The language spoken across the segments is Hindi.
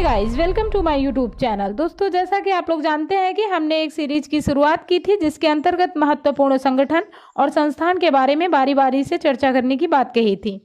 Guys, welcome to my YouTube channel. दोस्तों, जैसा कि आप लोग जानते हैं कि हमने एक सीरीज की शुरुआत की थी जिसके अंतर्गत महत्वपूर्ण संगठन और संस्थान के बारे में बारी बारी से चर्चा करने की बात कही थी।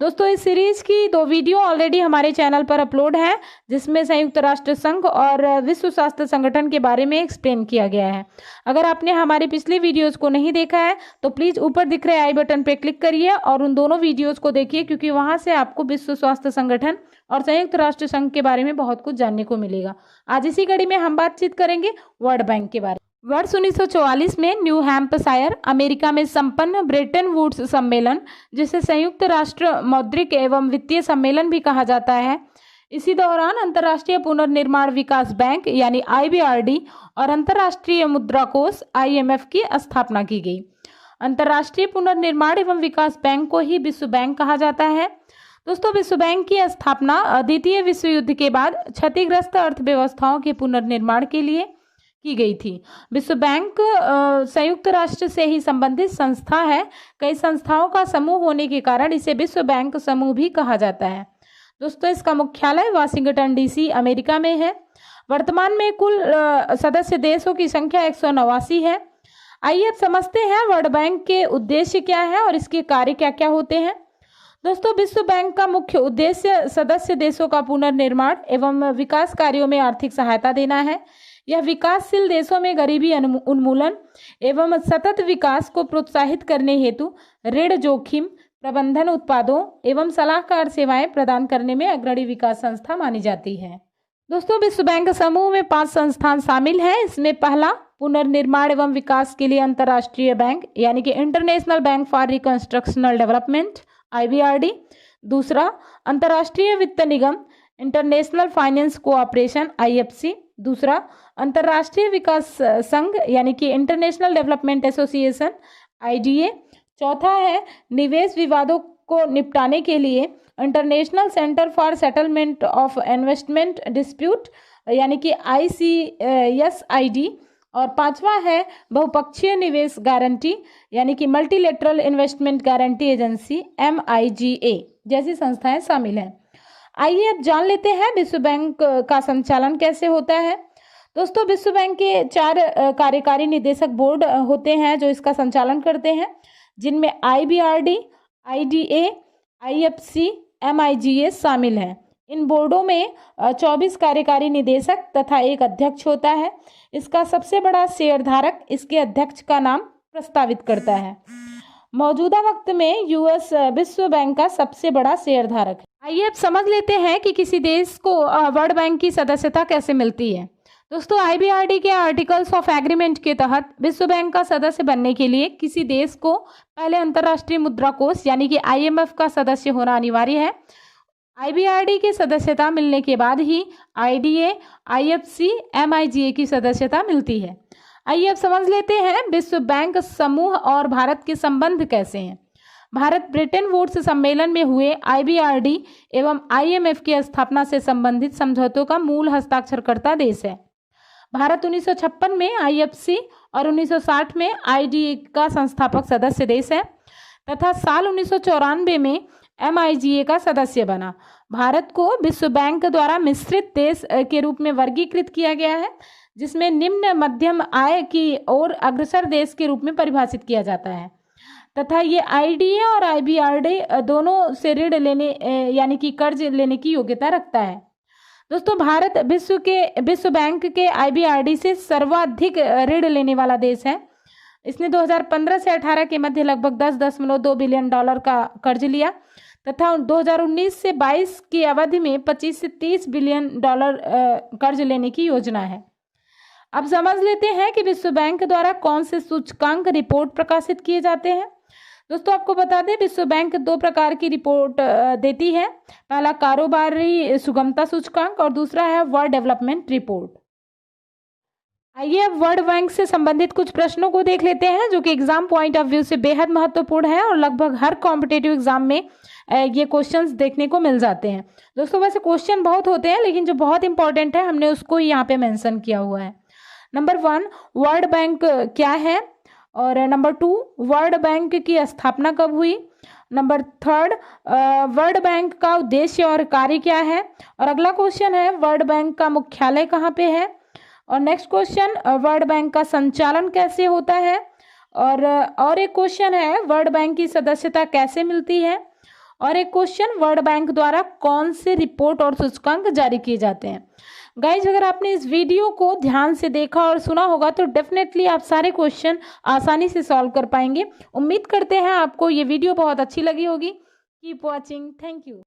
दोस्तों, इस सीरीज की 2 वीडियो ऑलरेडी हमारे चैनल पर अपलोड है जिसमें संयुक्त राष्ट्र संघ और विश्व स्वास्थ्य संगठन के बारे में एक्सप्लेन किया गया है। अगर आपने हमारी पिछली वीडियोस को नहीं देखा है तो प्लीज़ ऊपर दिख रहे आई बटन पर क्लिक करिए और उन दोनों वीडियोस को देखिए, क्योंकि वहां से आपको विश्व स्वास्थ्य संगठन और संयुक्त राष्ट्र संघ के बारे में बहुत कुछ जानने को मिलेगा। आज इसी कड़ी में हम बातचीत करेंगे वर्ल्ड बैंक के बारे में। वर्ष 1944 में न्यू हैम्पशायर अमेरिका में संपन्न ब्रेटन वुड्स सम्मेलन, जिसे संयुक्त राष्ट्र मौद्रिक एवं वित्तीय सम्मेलन भी कहा जाता है, इसी दौरान अंतर्राष्ट्रीय पुनर्निर्माण विकास बैंक यानी IBRD और अंतर्राष्ट्रीय मुद्रा कोष IMF की स्थापना की गई। अंतर्राष्ट्रीय पुनर्निर्माण एवं विकास बैंक को ही विश्व बैंक कहा जाता है। दोस्तों, विश्व बैंक की स्थापना द्वितीय विश्व युद्ध के बाद क्षतिग्रस्त अर्थव्यवस्थाओं के पुनर्निर्माण के लिए की गई थी। विश्व बैंक संयुक्त राष्ट्र से ही संबंधित संस्था है। कई संस्थाओं का समूह होने के कारण इसे विश्व बैंक समूह भी कहा जाता है। दोस्तों, इसका मुख्यालय वाशिंगटन DC अमेरिका में है। वर्तमान में कुल सदस्य देशों की संख्या 189 है। आइए अब समझते हैं वर्ल्ड बैंक के उद्देश्य क्या है और इसके कार्य क्या क्या होते हैं। दोस्तों, विश्व बैंक का मुख्य उद्देश्य सदस्य देशों का पुनर्निर्माण एवं विकास कार्यों में आर्थिक सहायता देना है। यह विकासशील देशों में गरीबी उन्मूलन एवं सतत विकास को प्रोत्साहित करने हेतु ऋण जोखिम प्रबंधन उत्पादों एवं सलाहकार सेवाएं प्रदान करने में अग्रणी विकास संस्था मानी जाती है। दोस्तों, विश्व बैंक समूह में 5 संस्थान शामिल हैं। इसमें पहला पुनर्निर्माण एवं विकास के लिए अंतर्राष्ट्रीय बैंक यानी कि international bank for reconstruction development IBRD। दूसरा, अंतर्राष्ट्रीय वित्त निगम इंटरनेशनल फाइनेंस कोऑपरेशन IFC। दूसरा, अंतर्राष्ट्रीय विकास संघ यानी कि इंटरनेशनल डेवलपमेंट एसोसिएशन IDA। चौथा है निवेश विवादों को निपटाने के लिए international centre for settlement of investment dispute यानी कि ICSID। और पांचवा है बहुपक्षीय निवेश गारंटी यानी कि multilateral investment guarantee agency MIGA जैसी संस्थाएं शामिल हैं। आइए अब जान लेते हैं विश्व बैंक का संचालन कैसे होता है। दोस्तों, विश्व बैंक के 4 कार्यकारी निदेशक बोर्ड होते हैं जो इसका संचालन करते हैं, जिनमें IBRD, IDA, IFC, MIGA शामिल हैं। इन बोर्डों में 24 कार्यकारी निदेशक तथा एक अध्यक्ष होता है। इसका सबसे बड़ा शेयरधारक इसके अध्यक्ष का नाम प्रस्तावित करता है। मौजूदा वक्त में US विश्व बैंक का सबसे बड़ा शेयरधारक है। आइए अब समझ लेते हैं कि किसी देश को वर्ल्ड बैंक की सदस्यता कैसे मिलती है। दोस्तों, IBRD के आर्टिकल्स ऑफ एग्रीमेंट के तहत विश्व बैंक का सदस्य बनने के लिए किसी देश को पहले अंतर्राष्ट्रीय मुद्रा कोष यानी कि IMF का सदस्य होना अनिवार्य है। IBRD की सदस्यता मिलने के बाद ही IDA, IFC, MIGA की सदस्यता मिलती है। आइए अब समझ लेते हैं विश्व बैंक समूह और भारत के संबंध कैसे हैं। भारत ब्रेटन वुड्स सम्मेलन में हुए IBRD एवं IMF की स्थापना से संबंधित समझौतों का मूल हस्ताक्षरकर्ता देश है। भारत 1956 में IFC और 1960 में IDA का संस्थापक सदस्य देश है तथा साल 1994 में MIGA का सदस्य बना। भारत को विश्व बैंक द्वारा मिश्रित देश के रूप में वर्गीकृत किया गया है, जिसमें निम्न मध्यम आय की ओर अग्रसर देश के रूप में परिभाषित किया जाता है तथा ये IDA और IBRD दोनों से ऋण लेने यानी कि कर्ज लेने की योग्यता रखता है। दोस्तों, भारत विश्व बैंक के IBRD से सर्वाधिक ऋण लेने वाला देश है। इसने 2015 से 18 के मध्य लगभग $10.2 बिलियन का कर्ज लिया तथा 2019 से 22 की अवधि में 25 से 30 बिलियन डॉलर कर्ज लेने की योजना है। अब समझ लेते हैं कि विश्व बैंक द्वारा कौन से सूचकांक रिपोर्ट प्रकाशित किए जाते हैं। दोस्तों, आपको बता दें विश्व बैंक 2 प्रकार की रिपोर्ट देती है। पहला कारोबारी सुगमता सूचकांक और दूसरा है वर्ल्ड डेवलपमेंट रिपोर्ट। आइए अब वर्ल्ड बैंक से संबंधित कुछ प्रश्नों को देख लेते हैं जो कि एग्जाम पॉइंट ऑफ व्यू से बेहद महत्वपूर्ण है और लगभग हर कॉम्पिटेटिव एग्जाम में ये क्वेश्चंस देखने को मिल जाते हैं। दोस्तों, वैसे क्वेश्चन बहुत होते हैं लेकिन जो बहुत इंपॉर्टेंट है हमने उसको यहाँ पे मेंशन किया हुआ है। नंबर 1, वर्ल्ड बैंक क्या है, और नंबर 2, वर्ल्ड बैंक की स्थापना कब हुई, नंबर 3, वर्ल्ड बैंक का उद्देश्य और कार्य क्या है। और अगला क्वेश्चन है, वर्ल्ड बैंक का मुख्यालय कहाँ पे है। और नेक्स्ट क्वेश्चन, वर्ल्ड बैंक का संचालन कैसे होता है। और एक क्वेश्चन है, वर्ल्ड बैंक की सदस्यता कैसे मिलती है। और एक क्वेश्चन, वर्ल्ड बैंक द्वारा कौन से रिपोर्ट और सूचकांक जारी किए जाते हैं। गाइज, अगर आपने इस वीडियो को ध्यान से देखा और सुना होगा तो डेफिनेटली आप सारे क्वेश्चन आसानी से सॉल्व कर पाएंगे। उम्मीद करते हैं आपको ये वीडियो बहुत अच्छी लगी होगी। Keep watching, thank you.